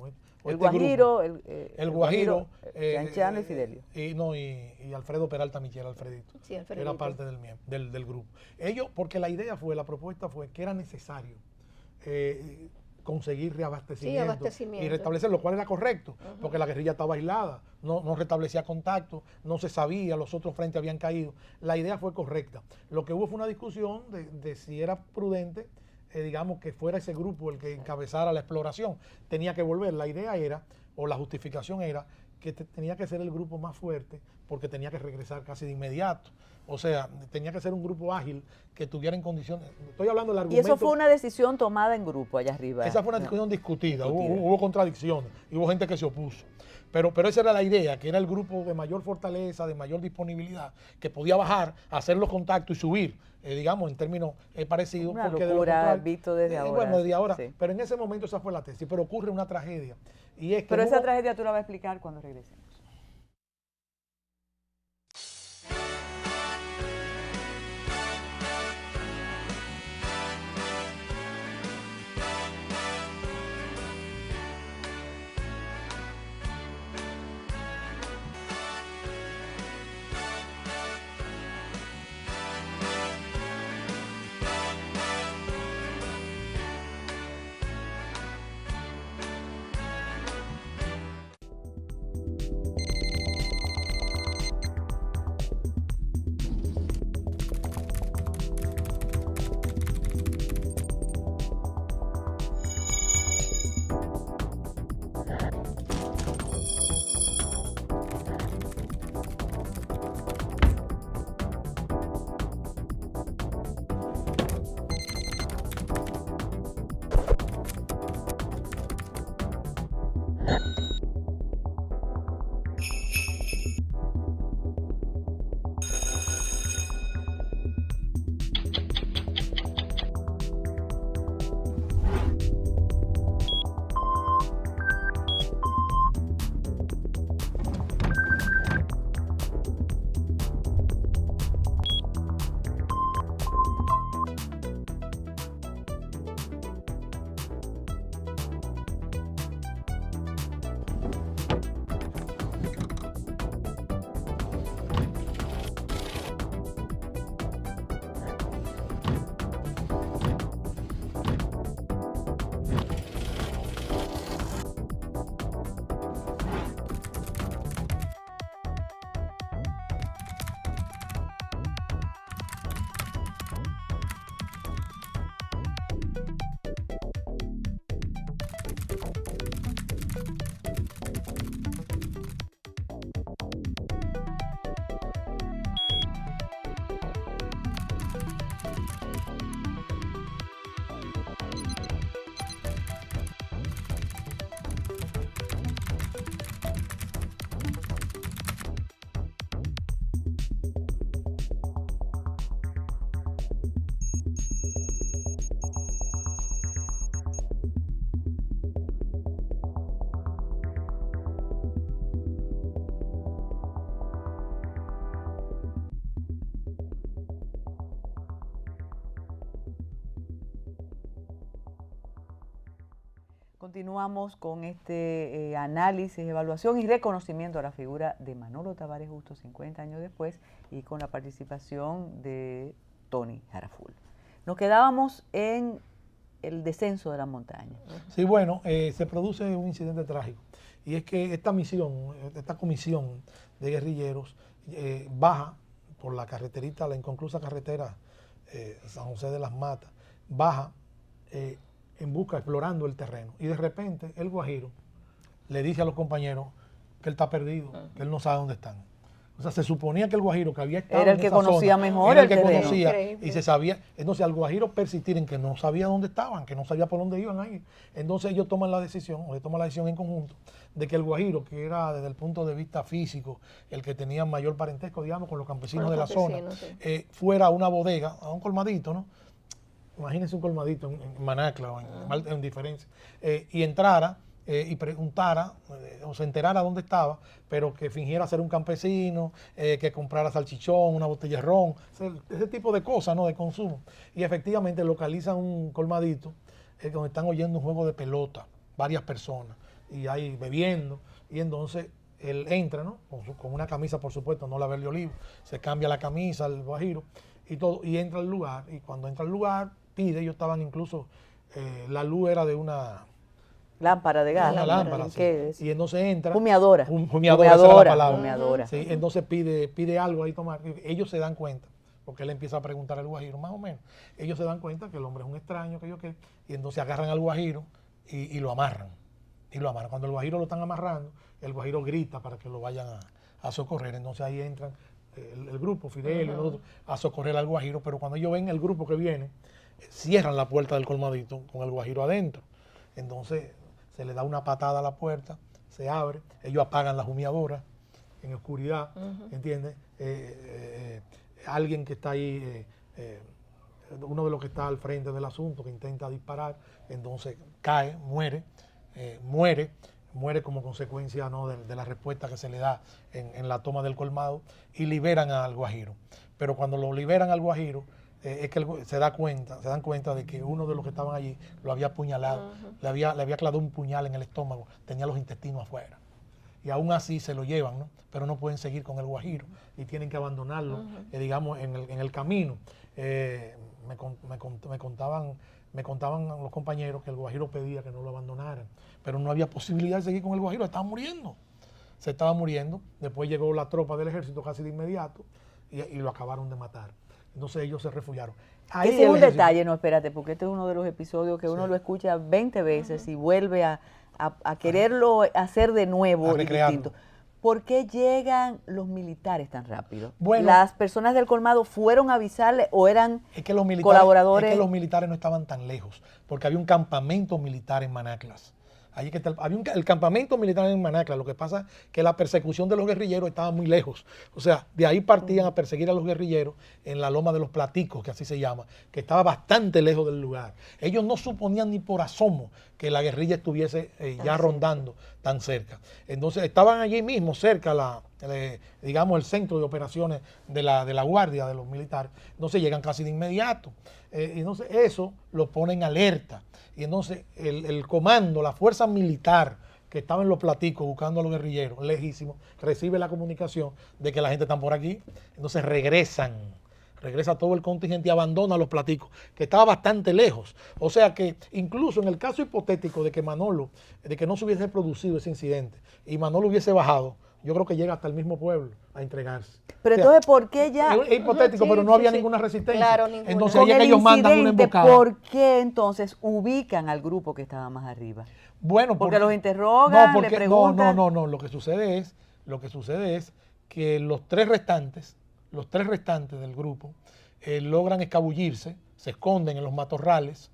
S1: el Guajiro,
S2: el Guajiro,
S1: Chanchano y Fidelio.
S2: Y Alfredo Peralta Michel, Alfredito,
S3: sí,
S2: que era parte del grupo. Ellos, porque la propuesta fue que era necesario conseguir reabastecimiento y restablecer, lo cual era correcto, porque la guerrilla estaba aislada, no restablecía contacto, no se sabía, los otros frentes habían caído. La idea fue correcta. Lo que hubo fue una discusión de si era prudente, digamos, que fuera ese grupo el que encabezara la exploración. Tenía que volver. La idea era, o la justificación era, que tenía que ser el grupo más fuerte porque tenía que regresar casi de inmediato. O sea, tenía que ser un grupo ágil que estuviera en condiciones. Estoy hablando del argumento.
S1: Y eso fue una decisión tomada en grupo allá arriba.
S2: Esa fue una discusión discutida. Hubo contradicciones y hubo gente que se opuso. Pero esa era la idea, que era el grupo de mayor fortaleza, de mayor disponibilidad, que podía bajar, hacer los contactos y subir, digamos, en términos parecidos.
S1: Una
S2: porque
S1: locura visto desde ahora.
S2: Bueno, desde ahora.
S1: Sí.
S2: Pero en ese momento esa fue la tesis. Pero ocurre una tragedia. Y es que
S1: pero esa tragedia tú la vas a explicar cuando regresemos. Continuamos con este análisis, evaluación y reconocimiento a la figura de Manolo Tavares justo 50 años después y con la participación de Tony Jaraful. Nos quedábamos en el descenso de la montaña.
S2: Sí, bueno, se produce un incidente trágico y es que esta comisión de guerrilleros baja por la carreterita, la inconclusa carretera San José de las Matas, baja en busca, explorando el terreno. Y de repente el guajiro le dice a los compañeros que él está perdido, que él no sabe dónde están. O sea, se suponía que el guajiro que había estado
S1: era el
S2: en
S1: que
S2: esa
S1: conocía
S2: zona,
S1: mejor
S2: era el
S1: el
S2: que
S1: terreno.
S2: conocía
S3: Increíble.
S2: y se sabía. Entonces al guajiro persistir en que no sabía dónde estaban, que no sabía por dónde iban a ir. Entonces ellos toman la decisión, o se toma la decisión en conjunto, de que el guajiro, que era desde el punto de vista físico el que tenía mayor parentesco, digamos, con los campesinos de la zona,
S3: sí.
S2: fuera a una bodega, a un colmadito, ¿no? Imagínense un colmadito en Manacla o en diferencia, y entrara y preguntara o se enterara dónde estaba, pero que fingiera ser un campesino, que comprara salchichón, una botella de ron, ese tipo de cosas, ¿no?, de consumo. Y efectivamente localizan un colmadito donde están oyendo un juego de pelota, varias personas, y ahí bebiendo, y entonces él entra, ¿no?, con una camisa, por supuesto, no la verde olivo, se cambia la camisa, el guajiro, y todo, y entra al lugar, y cuando entra al lugar, pide, ellos estaban incluso, la luz era de una
S1: Lámpara de gas.
S2: una lámpara, sí.
S1: ¿Qué es?
S2: Y entonces entra.
S1: Humeadora.
S2: Humeadora, esa era la palabra.
S1: Humeadora.
S2: Sí, entonces pide algo ahí tomar. Ellos se dan cuenta, porque él empieza a preguntar al guajiro, más o menos. Ellos se dan cuenta que el hombre es un extraño, y entonces agarran al guajiro y lo amarran. Y lo amarran. Cuando el guajiro lo están amarrando, el guajiro grita para que lo vayan a socorrer. Entonces ahí entran el grupo, Fidel y los otros, a socorrer al guajiro. Pero cuando ellos ven el grupo que viene, cierran la puerta del colmadito con el guajiro adentro. Entonces se le da una patada a la puerta, se abre, ellos apagan las humeadoras en oscuridad, ¿entiendes? Alguien que está ahí, uno de los que está al frente del asunto, que intenta disparar, entonces cae, muere como consecuencia, ¿no?, de la respuesta que se le da en la toma del colmado, y liberan al guajiro. Pero cuando lo liberan al guajiro, es que se dan cuenta de que uno de los que estaban allí lo había apuñalado, le había clavado un puñal en el estómago, tenía los intestinos afuera. Y aún así se lo llevan, ¿no? Pero no pueden seguir con el guajiro y tienen que abandonarlo, digamos, en el camino. Me contaban los compañeros que el guajiro pedía que no lo abandonaran, pero no había posibilidad de seguir con el guajiro, se estaba muriendo. Después llegó la tropa del ejército casi de inmediato y lo acabaron de matar. Entonces ellos se refugiaron. Ahí
S1: Ese es un detalle, no, espérate, porque este es uno de los episodios que uno lo escucha 20 veces y vuelve a quererlo hacer de nuevo y distinto. ¿Por qué llegan los militares tan rápido?
S2: Bueno,
S1: ¿las personas del colmado fueron a avisarle o eran colaboradores?
S2: Es que los militares no estaban tan lejos, porque había un campamento militar en Manaclas. El campamento militar en Manacla. Lo que pasa es que la persecución de los guerrilleros estaba muy lejos. O sea, de ahí partían a perseguir a los guerrilleros en la loma de los Platicos, que así se llama, que estaba bastante lejos del lugar. Ellos no suponían ni por asomo que la guerrilla estuviese ya rondando tan cerca. Entonces estaban allí mismo, cerca, digamos, el centro de operaciones de la guardia de los militares. Entonces llegan casi de inmediato. Entonces eso lo pone en alerta. Y entonces el comando, la fuerza militar que estaba en los Platicos buscando a los guerrilleros, lejísimos, recibe la comunicación de que la gente está por aquí. Entonces regresa todo el contingente y abandona los Platicos, que estaba bastante lejos. O sea que incluso en el caso hipotético de que no se hubiese producido ese incidente y Manolo hubiese bajado, yo creo que llega hasta el mismo pueblo a entregarse.
S1: Pero entonces, ¿por qué ya?
S2: Es hipotético, pero no había ninguna resistencia.
S3: Claro, ninguna.
S2: Entonces,
S1: Con
S2: ahí es que
S1: el
S2: ellos mandan una
S1: incidente,
S2: emboscada.
S1: ¿por qué entonces ubican al grupo que estaba más arriba?
S2: Bueno,
S1: porque los interrogan, le preguntan.
S2: No. Lo que sucede es que los tres restantes del grupo logran escabullirse, se esconden en los matorrales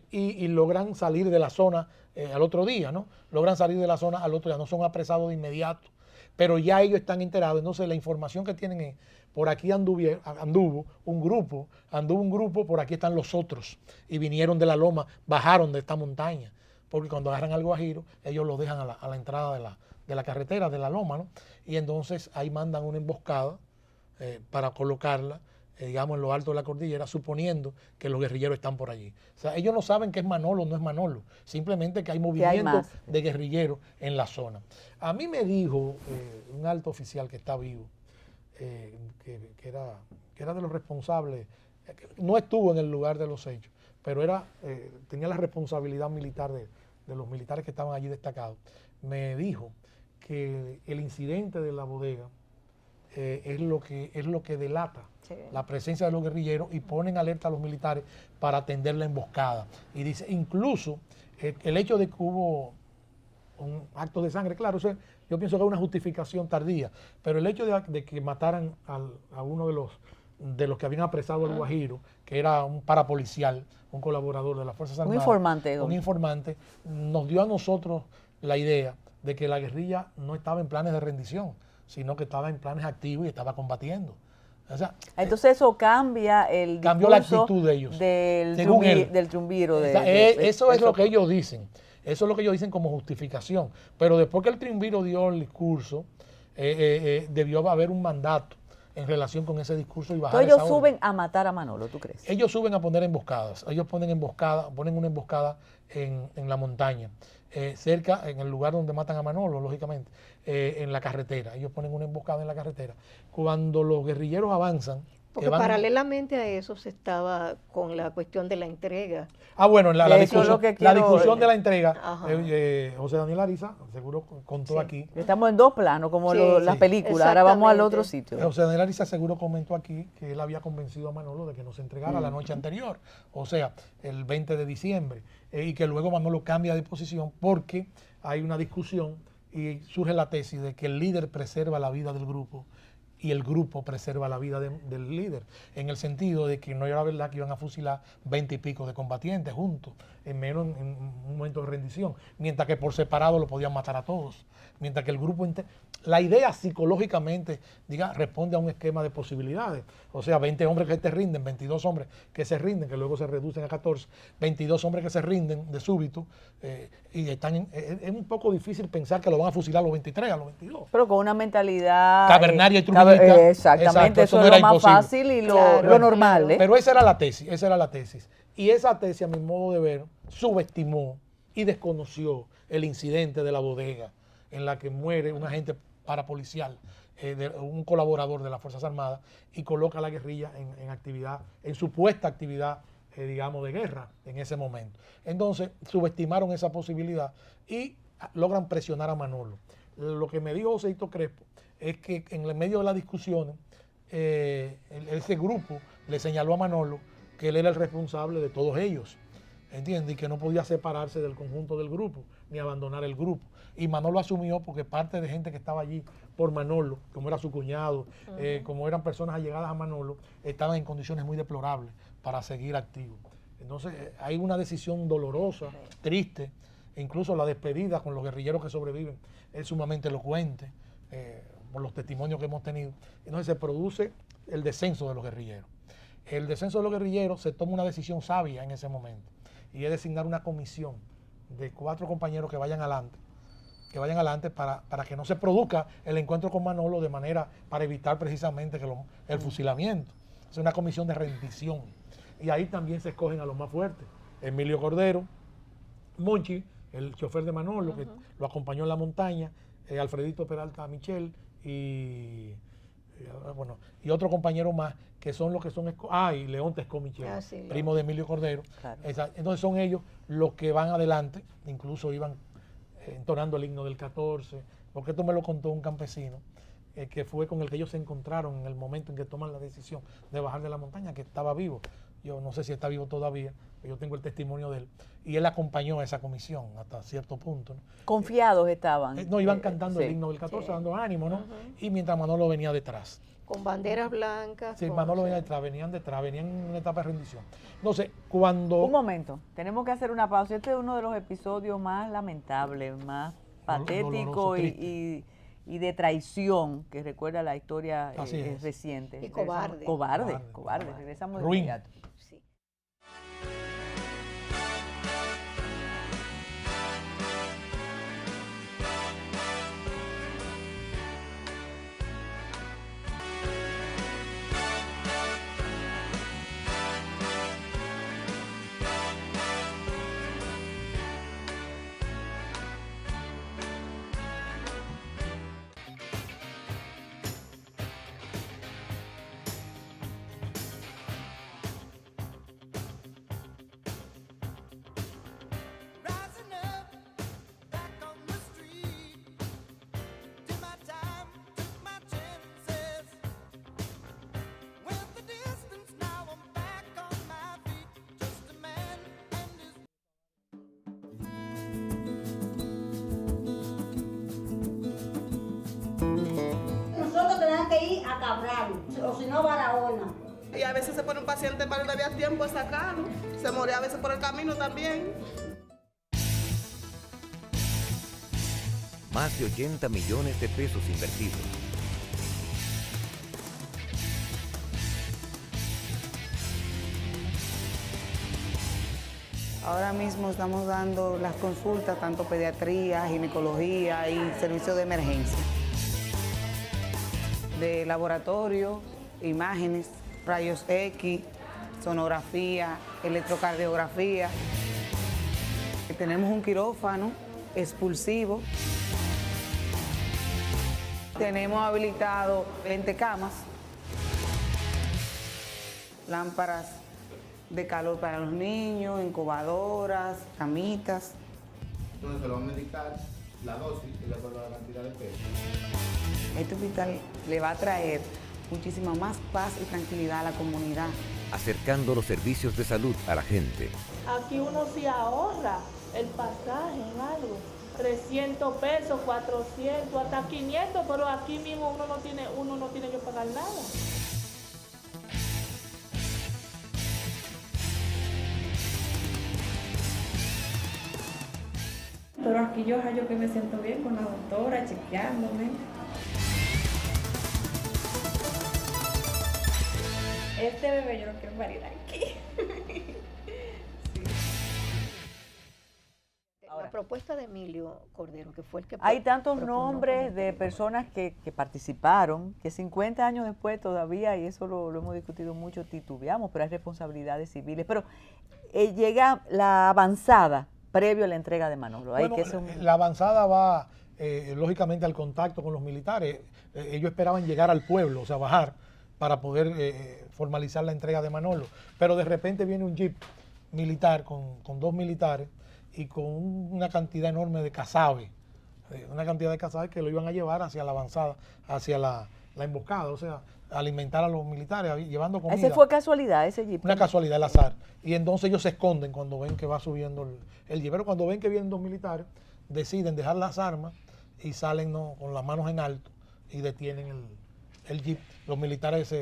S2: y logran salir de la zona al otro día, ¿no? Logran salir de la zona al otro día, no son apresados de inmediato, pero ya ellos están enterados. Entonces la información que tienen es, por aquí anduvo un grupo, por aquí están los otros, y vinieron de la loma, bajaron de esta montaña, porque cuando agarran al guajiro, ellos lo dejan a la entrada de la carretera, de la loma, ¿no? Y entonces ahí mandan una emboscada para colocarla digamos, en lo alto de la cordillera, suponiendo que los guerrilleros están por allí. O sea, ellos no saben que es Manolo o no es Manolo, simplemente que hay movimiento de guerrilleros en la zona. A mí me dijo un alto oficial que está vivo, que era de los responsables, no estuvo en el lugar de los hechos, pero tenía la responsabilidad militar de los militares que estaban allí destacados. Me dijo que el incidente de la bodega es lo que delata la presencia de los guerrilleros y ponen alerta a los militares para atender la emboscada. Y dice, incluso el hecho de que hubo un acto de sangre, claro, eso yo pienso que es una justificación tardía, pero el hecho de que mataran a uno de los que habían apresado al Guajiro, que era un parapolicial, un colaborador de las Fuerzas Armadas, un informante, nos dio a nosotros la idea de que la guerrilla no estaba en planes de rendición, sino que estaba en planes activos y estaba combatiendo. O sea,
S1: entonces eso cambió
S2: la actitud de ellos.
S1: Del triunviro.
S2: Eso es lo que ellos dicen. Eso es lo que ellos dicen como justificación. Pero después que el triunviro dio el discurso, debió haber un mandato en relación con ese discurso y bajar esa orden.
S1: Entonces ellos suben a matar a Manolo, ¿tú crees?
S2: Ellos suben a poner emboscadas. Ellos ponen una emboscada en la montaña, cerca, en el lugar donde matan a Manolo, lógicamente, en la carretera. Ellos ponen una emboscada en la carretera. Cuando los guerrilleros avanzan...
S3: Porque paralelamente a eso se estaba con la cuestión de la entrega.
S2: Bueno, la discusión de la entrega, José Daniel Ariza, seguro contó aquí.
S1: Estamos en dos planos, como las películas, ahora vamos al otro sitio.
S2: José Daniel Ariza seguro comentó aquí que él había convencido a Manolo de que no se entregara la noche anterior, o sea, el 20 de diciembre, y que luego Manolo cambia de posición porque hay una discusión y surge la tesis de que el líder preserva la vida del grupo y el grupo preserva la vida del líder, en el sentido de que no era verdad que iban a fusilar 20 y pico de combatientes juntos, en un momento de rendición, mientras que por separado lo podían matar a todos, mientras que el grupo la idea psicológicamente, responde a un esquema de posibilidades, o sea, 20 hombres que te rinden, 22 hombres que se rinden, que luego se reducen a 14, 22 hombres que se rinden de súbito, y es un poco difícil pensar que lo van a fusilar a los 23, a los 22.
S1: Pero con una mentalidad
S2: cavernaria y trujillista.
S1: Exactamente, eso es lo más fácil y lo normal.
S2: Pero esa era la tesis. Y esa tesis, a mi modo de ver, subestimó y desconoció el incidente de la bodega en la que muere un agente parapolicial, un colaborador de las Fuerzas Armadas, y coloca a la guerrilla en actividad, en supuesta actividad, digamos, de guerra en ese momento. Entonces, subestimaron esa posibilidad y logran presionar a Manolo. Lo que me dijo Joséito Crespo es que en el medio de las discusiones, ese grupo le señaló a Manolo que él era el responsable de todos ellos, ¿entiendes? Y que no podía separarse del conjunto del grupo, ni abandonar el grupo. Y Manolo asumió porque parte de gente que estaba allí por Manolo, como era su cuñado, como eran personas allegadas a Manolo, estaban en condiciones muy deplorables para seguir activos. Entonces hay una decisión dolorosa, triste, e incluso la despedida con los guerrilleros que sobreviven es sumamente elocuente, por los testimonios que hemos tenido. Entonces se produce el descenso de los guerrilleros. El descenso de los guerrilleros, se toma una decisión sabia en ese momento, y es designar una comisión de 4 compañeros que vayan adelante para que no se produzca el encuentro con Manolo para evitar precisamente el fusilamiento. Es una comisión de rendición. Y ahí también se escogen a los más fuertes. Emilio Cordero, Monchi, el chofer de Manolo, que lo acompañó en la montaña, Alfredito Peralta Michel y otro compañero más, que son los que son... y León Tesco Michel, primo de Emilio Cordero. Claro. Entonces son ellos los que van adelante, incluso iban entonando el himno del 14, porque esto me lo contó un campesino, que fue con el que ellos se encontraron en el momento en que toman la decisión de bajar de la montaña, que estaba vivo. Yo no sé si está vivo todavía, pero yo tengo el testimonio de él. Y él acompañó a esa comisión hasta cierto punto, ¿no?
S1: Confiados estaban.
S2: Iban cantando el himno del 14, dando ánimo, ¿no? Y mientras Manolo venía detrás.
S3: Con banderas blancas.
S2: Sí, Manolo venía detrás, venían en una etapa de rendición. Entonces, cuando...
S1: Un momento, tenemos que hacer una pausa. Este es uno de los episodios más lamentables, más patéticos y de traición que recuerda la historia reciente.
S3: Y cobarde.
S1: Cobarde. Regresamos de inmediato.
S4: a Cabral, o si no Barahona.
S5: Y a veces se pone un paciente para no había tiempo de sacarlo. Se moría a veces por el camino también.
S6: Más de 80 millones de pesos invertidos.
S7: Ahora mismo estamos dando las consultas, tanto pediatría, ginecología y servicios de emergencia. De laboratorio, imágenes, rayos X, sonografía, electrocardiografía. Tenemos un quirófano expulsivo. Tenemos habilitado 20 camas, lámparas de calor para los niños, incubadoras, camitas.
S8: Entonces se lo van a medicar la dosis y la cantidad de peso.
S7: Este hospital le va a traer muchísima más paz y tranquilidad a la comunidad.
S6: Acercando los servicios de salud a la gente.
S9: Aquí uno sí ahorra el pasaje en algo. 300 pesos, 400, hasta 500, pero aquí mismo uno no tiene que pagar nada.
S10: Pero aquí yo que me siento bien con la doctora, chequeándome. Este bebé yo no quiero parir aquí.
S3: La propuesta de Emilio Cordero, que fue el que...
S1: Hay tantos nombres de personas que participaron, que 50 años después todavía, y eso lo hemos discutido mucho, titubeamos, pero hay responsabilidades civiles. Pero llega la avanzada previo a la entrega de Manolo.
S2: Bueno, la avanzada va lógicamente al contacto con los militares. Ellos esperaban llegar al pueblo, o sea, bajar para poder formalizar la entrega de Manolo. Pero de repente viene un jeep militar con 2 militares y con una cantidad enorme de cazabe, que lo iban a llevar hacia la avanzada, hacia la emboscada, o sea, alimentar a los militares, llevando comida.
S1: ¿Ese fue casualidad, ese jeep?
S2: Una casualidad, el azar. Y entonces ellos se esconden cuando ven que va subiendo el jeep. Pero cuando ven que vienen 2 militares, deciden dejar las armas y salen con las manos en alto y detienen el jeep. Los militares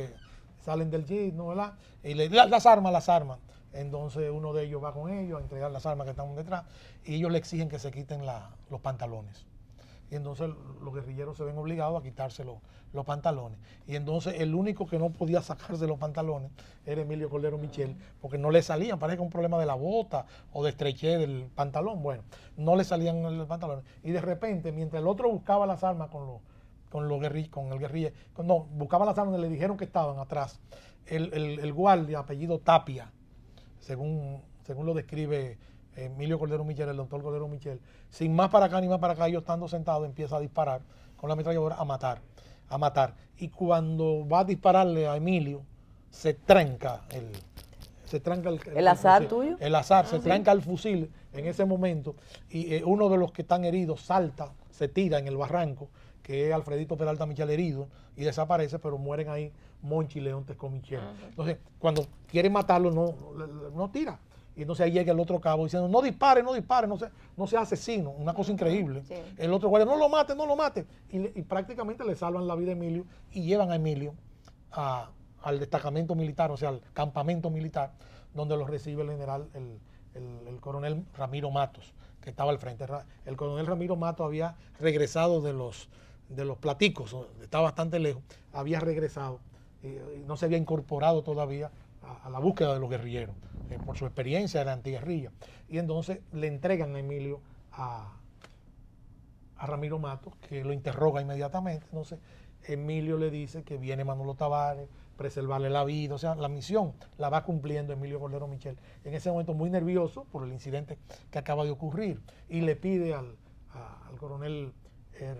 S2: salen del jeep, ¿no? ¿Verdad? Y las armas. Entonces uno de ellos va con ellos a entregar las armas que están detrás y ellos le exigen que se quiten los pantalones. Y entonces los guerrilleros se ven obligados a quitarse los pantalones. Y entonces el único que no podía sacarse los pantalones era Emilio Cordero Michel, porque no le salían, parece que un problema de la bota o de estrechez del pantalón. Bueno, no le salían los pantalones. Y de repente, mientras el otro buscaba las armas buscaba las armas donde le dijeron que estaban atrás, el guardia, apellido Tapia, según lo describe Emilio Cordero Michel, el doctor Cordero Michel, sin más para acá ni más para acá, ellos estando sentados, empieza a disparar con la ametralladora a matar. Y cuando va a dispararle a Emilio, se tranca el
S1: azar
S2: fusil.
S1: tuyo.
S2: El azar, se tranca el fusil en ese momento y uno de los que están heridos salta, se tira en el barranco, que es Alfredito Peralta Michel herido, y desaparece, pero mueren ahí Monchi y León Tesco Michel. Entonces, cuando quieren matarlo, no tira. Y entonces ahí llega el otro cabo diciendo, no dispare, no sea asesino, una cosa increíble. Sí. El otro guardia, no lo mate. Y prácticamente le salvan la vida a Emilio y llevan a Emilio al destacamento militar, o sea, al campamento militar, donde lo recibe el general, el coronel Ramiro Matos, que estaba al frente. El coronel Ramiro Matos había regresado de los platicos, estaba bastante lejos, había regresado, no se había incorporado todavía a la búsqueda de los guerrilleros, por su experiencia de la antiguerrilla. Y entonces le entregan a Emilio a Ramiro Matos, que lo interroga inmediatamente. Entonces Emilio le dice que viene Manolo Tavares, preservarle la vida, o sea, la misión la va cumpliendo Emilio Cordero Michel. En ese momento muy nervioso por el incidente que acaba de ocurrir y le pide al coronel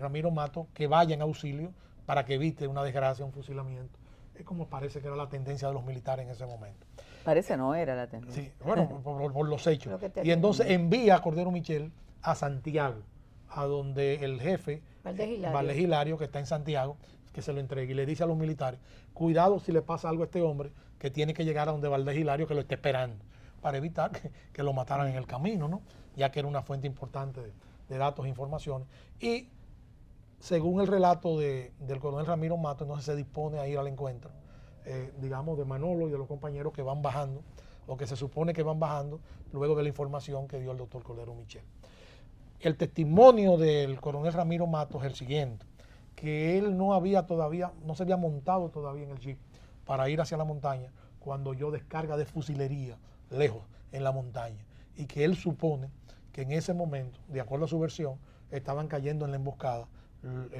S2: Ramiro Matos que vaya en auxilio para que evite una desgracia, un fusilamiento. Es como parece que era la tendencia de los militares en ese momento.
S1: Parece no era la tendencia.
S2: Sí, bueno, por los hechos. Y entonces envía a Cordero Michel a Santiago, a donde el jefe, Valdés Hilario, que está en Santiago, que se lo entregue y le dice a los militares, cuidado si le pasa algo a este hombre, que tiene que llegar a donde Valdés Hilario, que lo esté esperando, para evitar que lo mataran en el camino, ¿no? Ya que era una fuente importante de datos e informaciones. Y según el relato del coronel Ramiro Matos, entonces se dispone a ir al encuentro, digamos, de Manolo y de los compañeros que van bajando, o que se supone que van bajando, luego de la información que dio el doctor Cordero Michel. El testimonio del coronel Ramiro Matos es el siguiente, que él no se había montado todavía en el jeep para ir hacia la montaña cuando oyó descarga de fusilería lejos en la montaña, y que él supone que en ese momento, de acuerdo a su versión, estaban cayendo en la emboscada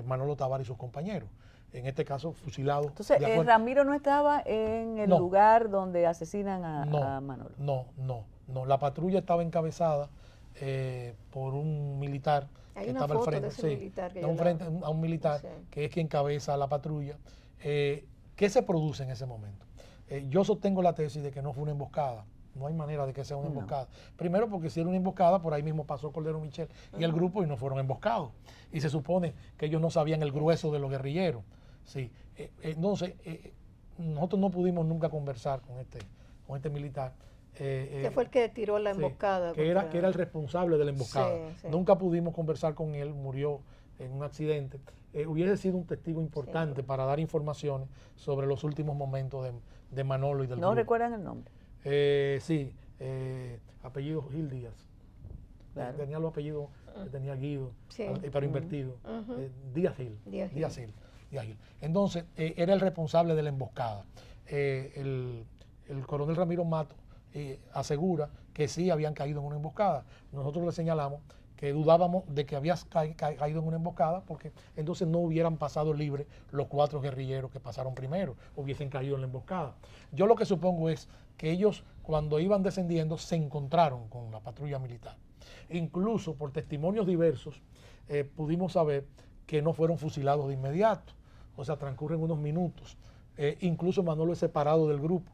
S2: Manolo Tavares y sus compañeros, en este caso fusilados.
S1: Entonces, Ramiro no estaba en el lugar donde asesinan a Manolo.
S2: No, la patrulla estaba encabezada por un militar
S3: que
S2: estaba al frente, a un militar que es quien encabeza la patrulla. ¿Qué se produce en ese momento? Yo sostengo la tesis de que no fue una emboscada. No hay manera de que sea una emboscada. Primero porque si era una emboscada, por ahí mismo pasó Cordero Michel y el grupo y no fueron emboscados. Y se supone que ellos no sabían el grueso de los guerrilleros. Sí. Entonces, nosotros no pudimos nunca conversar con este militar.
S3: Que fue el que tiró la emboscada.
S2: Que era el responsable de la emboscada. Nunca pudimos conversar con él, murió en un accidente. Hubiese sido un testigo importante para dar informaciones sobre los últimos momentos de Manolo y del grupo.
S1: ¿No recuerdan el nombre?
S2: Apellido Gil Díaz.
S1: Claro.
S2: Tenía los apellidos, tenía Guido, pero invertido. Díaz Gil. Entonces, era el responsable de la emboscada. El coronel Ramiro Matos asegura que sí habían caído en una emboscada. Nosotros le señalamos que dudábamos de que habías caído en una emboscada porque entonces no hubieran pasado libres los 4 guerrilleros que pasaron primero, hubiesen caído en la emboscada. Yo lo que supongo es que ellos cuando iban descendiendo se encontraron con la patrulla militar. Incluso por testimonios diversos pudimos saber que no fueron fusilados de inmediato, o sea, transcurren unos minutos. Incluso Manolo es separado del grupo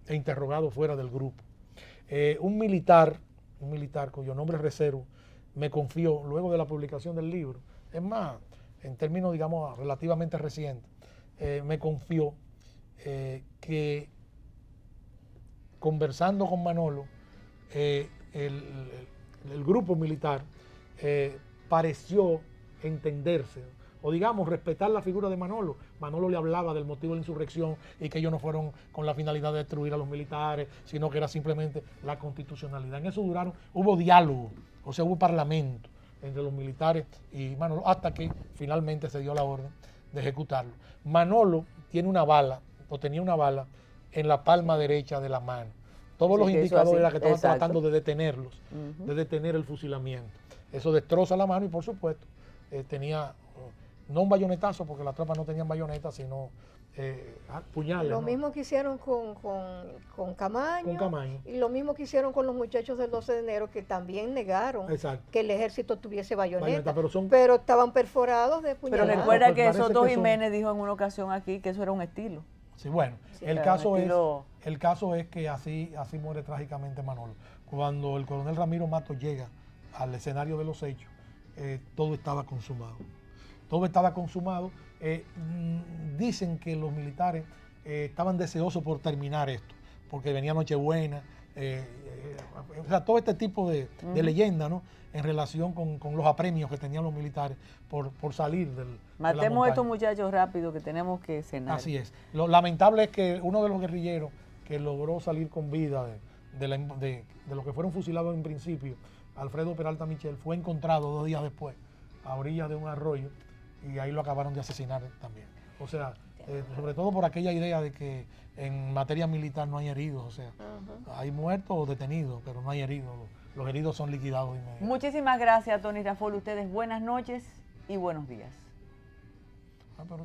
S2: e interrogado fuera del grupo. Un militar cuyo nombre reservo, me confió luego de la publicación del libro, es más, en términos, digamos, relativamente recientes, me confió que conversando con Manolo, el grupo militar pareció entenderse, o digamos, respetar la figura de Manolo. Manolo le hablaba del motivo de la insurrección y que ellos no fueron con la finalidad de destruir a los militares, sino que era simplemente la constitucionalidad. En eso hubo diálogo, o sea, hubo parlamento entre los militares y Manolo, hasta que finalmente se dio la orden de ejecutarlo. Manolo tiene una bala, o tenía una bala, en la palma derecha de la mano. Todos los indicadores eran que estaban tratando de detenerlos, de detener el fusilamiento. Eso destroza la mano y, por supuesto, tenía no un bayonetazo, porque las tropas no tenían bayonetas, sino puñales.
S3: Lo mismo que hicieron con Camaño, y lo mismo que hicieron con los muchachos del 12 de enero, que también negaron que el ejército tuviese bayoneta, pero estaban perforados de puñaladas.
S1: Pero recuerda que Soto Jiménez dijo en una ocasión aquí que eso era un estilo.
S2: Sí, bueno, el caso es que así muere trágicamente Manolo. Cuando el coronel Ramiro Matos llega al escenario de los hechos, todo estaba consumado. Todo estaba consumado. Dicen que los militares estaban deseosos por terminar esto, porque venía Nochebuena, o sea, todo este tipo de leyenda, ¿no?, en relación con los apremios que tenían los militares por salir
S1: Matemos a estos muchachos rápido, que tenemos que cenar.
S2: Así es. Lo lamentable es que uno de los guerrilleros que logró salir con vida de los que fueron fusilados en principio, Alfredo Peralta Michel, fue encontrado 2 días después a orillas de un arroyo, y ahí lo acabaron de asesinar también. O sea, sobre todo por aquella idea de que en materia militar no hay heridos, o sea, hay muertos o detenidos, pero no hay heridos. Los heridos son liquidados inmediatamente.
S1: Muchísimas gracias, Tony Raful. Ustedes buenas noches y buenos días.
S2: Pero